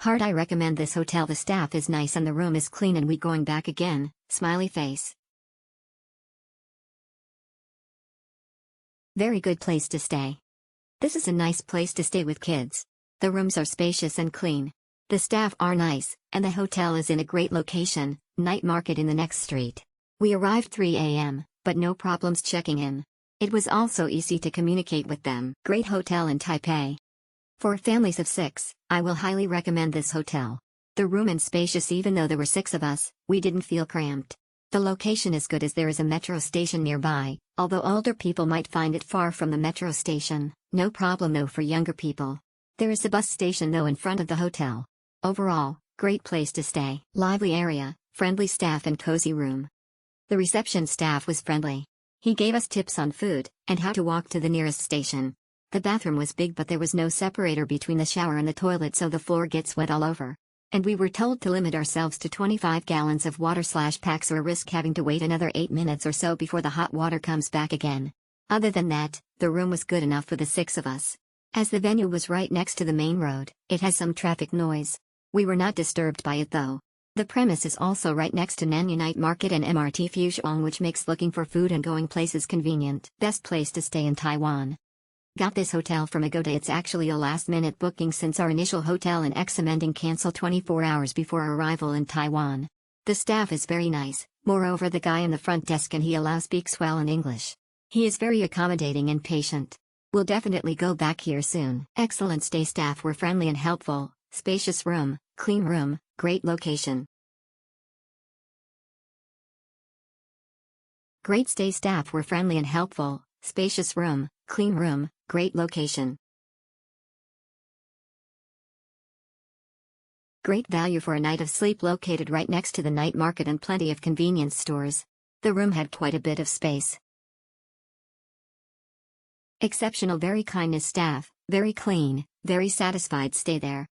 Hard I recommend this hotel. The staff is nice and the room is clean and we going back again, smiley face. Very good place to stay. This is a nice place to stay with kids. The rooms are spacious and clean. The staff are nice, and the hotel is in a great location, night market in the next street. We arrived 3 a.m., but no problems checking in. It was also easy to communicate with them. Great hotel in Taipei. For families of 6, I will highly recommend this hotel. The room is spacious. Even though there were 6 of us, we didn't feel cramped. The location is good as there is a metro station nearby, although older people might find it far from the metro station. No problem though for younger people. There is a bus station though in front of the hotel. Overall, great place to stay. Lively area, friendly staff and cozy room. The reception staff was friendly. He gave us tips on food, and how to walk to the nearest station. The bathroom was big but there was no separator between the shower and the toilet so the floor gets wet all over. And we were told to limit ourselves to 25 gallons of water/packs or risk having to wait another 8 minutes or so before the hot water comes back again. Other than that, the room was good enough for the 6 of us. As the venue was right next to the main road, it has some traffic noise. We were not disturbed by it though. The premise is also right next to Nan Ya Market and MRT Fuzhong, which makes looking for food and going places convenient. Best place to stay in Taiwan. Got this hotel from Agoda. It's actually a last-minute booking since our initial hotel in Xamending canceled 24 hours before our arrival in Taiwan. The staff is very nice, moreover the guy in the front desk and he speaks well in English. He is very accommodating and patient. We'll definitely go back here soon. Excellent stay. Staff were friendly and helpful, spacious room, clean room, great location. Great stay. Staff were friendly and helpful, spacious room, clean room, great location. Great value for a night of sleep. Located right next to the night market and plenty of convenience stores. The room had quite a bit of space. Exceptional. Very kindness staff, very clean, very satisfied. Stay there.